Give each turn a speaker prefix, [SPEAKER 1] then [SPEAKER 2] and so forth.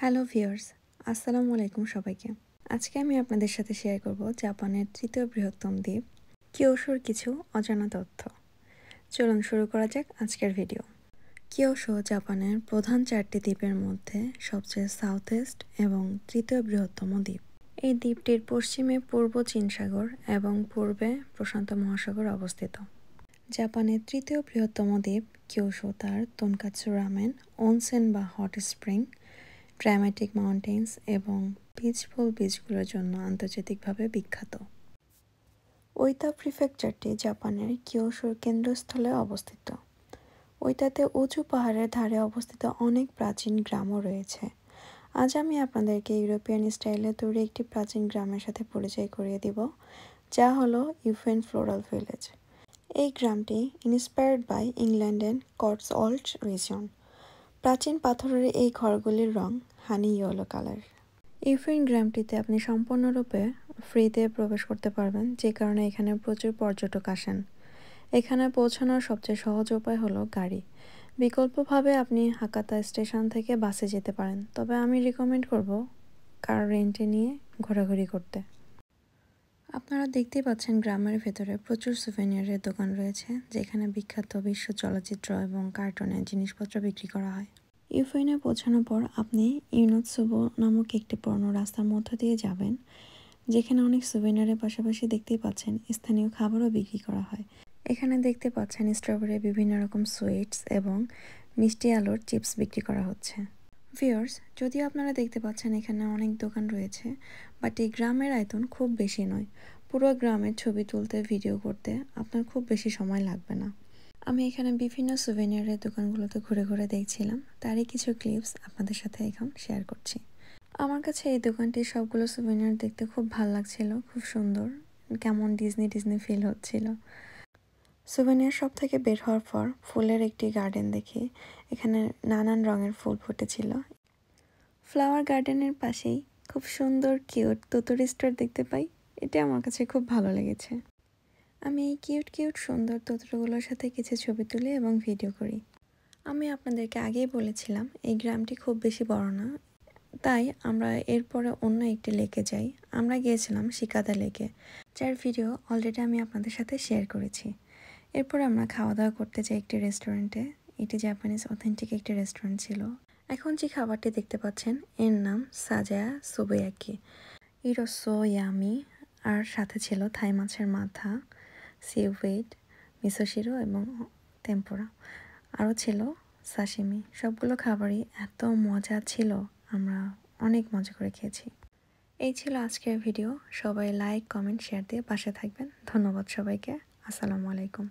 [SPEAKER 1] Hello viewers, আসসালামু আলাইকুম সবাইকে। আজকে আমি আপনাদের সাথে শেয়ার করব জাপানের তৃতীয় বৃহত্তম দ্বীপ কিয়োশোর কিছু অজানা তথ্য। চলুন শুরু করা যাক আজকের ভিডিও। কিয়োশো জাপানের প্রধান 4টি দ্বীপের মধ্যে সবচেয়ে সাউথেস্ট এবং তৃতীয় বৃহত্তম দ্বীপ। এই দ্বীপটির পশ্চিমে পূর্ব চীন সাগর এবং পূর্বে প্রশান্ত মহাসাগর অবস্থিত। জাপানের তৃতীয় বৃহত্তম দ্বীপ কিয়োশো তার তোনকাৎসু রামেন, অনসেন বা হট স্প্রিং, ড্রামাটিক মাউন্টেন্স এবং পিচফুল বিচগুলোর জন্য আন্তর্জাতিকভাবে বিখ্যাত। ওইতা প্রিফেকচারটি জাপানের কিয়োশোর কেন্দ্রস্থলে অবস্থিত। ওইতাতে উঁচু পাহাড়ের ধারে অবস্থিত অনেক প্রাচীন গ্রামও রয়েছে। আজ আমি আপনাদেরকে ইউরোপিয়ান স্টাইলে তৈরি একটি প্রাচীন গ্রামের সাথে পরিচয় করিয়ে দিব, যা হলো ইউফেন ফ্লোরাল ভিলেজ। এই গ্রামটি ইন্সপায়ার্ড বাই ইংল্যান্ডের কটসওয়াল্ড রিজন। প্রাচীন পাথরের এই ঘরগুলির রং হানি ইয়েলো কালার। ইউফেন গ্রামটিতে আপনি সম্পূর্ণরূপে ফ্রিতে প্রবেশ করতে পারবেন, যে কারণে এখানে প্রচুর পর্যটক আসেন। এখানে পৌঁছানোর সবচেয়ে সহজ উপায় হলো গাড়ি। বিকল্পভাবে আপনি হাকাতা স্টেশন থেকে বাসে যেতে পারেন, তবে আমি রিকমেন্ড করব কার রেন্টে নিয়ে ঘোরাঘুরি করতে। আপনারা দেখতেই পাচ্ছেন গ্রামের ভেতরে প্রচুর সুভেনিয়ারের দোকান রয়েছে, যেখানে বিখ্যাত বিশ্ব চলচ্চিত্র এবং কার্টুনের জিনিসপত্র বিক্রি করা হয়। ইউফেনে পৌঁছানোর পর আপনি ইউনোৎসুবো নামক একটি পুরনো রাস্তার মধ্য দিয়ে যাবেন, যেখানে অনেক সুভেনিয়ারের পাশাপাশি দেখতেই পাচ্ছেন স্থানীয় খাবারও বিক্রি করা হয়। এখানে দেখতে পাচ্ছেন স্ট্রবেরি, বিভিন্ন রকম সুইটস এবং মিষ্টি আলুর চিপস বিক্রি করা হচ্ছে। ভিউয়ার্স, যদিও আপনারা দেখতে পাচ্ছেন এখানে অনেক দোকান রয়েছে, বাট এই গ্রামের আয়তন খুব বেশি নয়। পুরো গ্রামের ছবি তুলতে, ভিডিও করতে আপনার খুব বেশি সময় লাগবে না। আমি এখানে বিভিন্ন সুভেনিয়ারের দোকানগুলোতে ঘুরে ঘুরে দেখছিলাম, তারই কিছু ক্লিপস আপনাদের সাথে এখন শেয়ার করছি। আমার কাছে এই দোকানটির সবগুলো সুভেনিয়ার দেখতে খুব ভালো লাগছিল, খুব সুন্দর, কেমন ডিজনি ডিজনি ফিল হচ্ছিল। সুভেনিয়ার শপ থেকে বের হওয়ার পর ফুলের একটি গার্ডেন দেখি। এখানে নানান রঙের ফুল ফুটেছিল। ফ্লাওয়ার গার্ডেনের পাশেই খুব সুন্দর কিউট তোতরি স্টোর দেখতে পাই। এটা আমার কাছে খুব ভালো লেগেছে। আমি এই কিউট সুন্দর তোতরগুলোর সাথে কিছু ছবি তুলি এবং ভিডিও করি। আমি আপনাদেরকে আগেই বলেছিলাম এই গ্রামটি খুব বেশি বড় না, তাই আমরা এরপরে অন্য একটি লেকে যাই। আমরা গিয়েছিলাম শিকাদা লেকে, যার ভিডিও অলরেডি আমি আপনাদের সাথে শেয়ার করেছি। এরপর আমরা খাওয়া দাওয়া করতে যাই একটি রেস্টুরেন্টে। এটি জাপানিজ অথেন্টিক একটি রেস্টুরেন্ট ছিল। এখন যে খাবারটি দেখতে পাচ্ছেন এর নাম সাজায়া সুবেয়াকি। ইরোসো ইয়ামি, আর সাথে ছিল থাই মাছের মাথা, সিউইড, মিসোশিরো এবং টেম্পোরা, আরও ছিল সাশিমি। সবগুলো খাবারই এত মজা ছিল, আমরা অনেক মজা করে খেয়েছি। এই ছিল আজকের ভিডিও। সবাই লাইক, কমেন্ট, শেয়ার দিয়ে পাশে থাকবেন। ধন্যবাদ সবাইকে। আসসালামু আলাইকুম।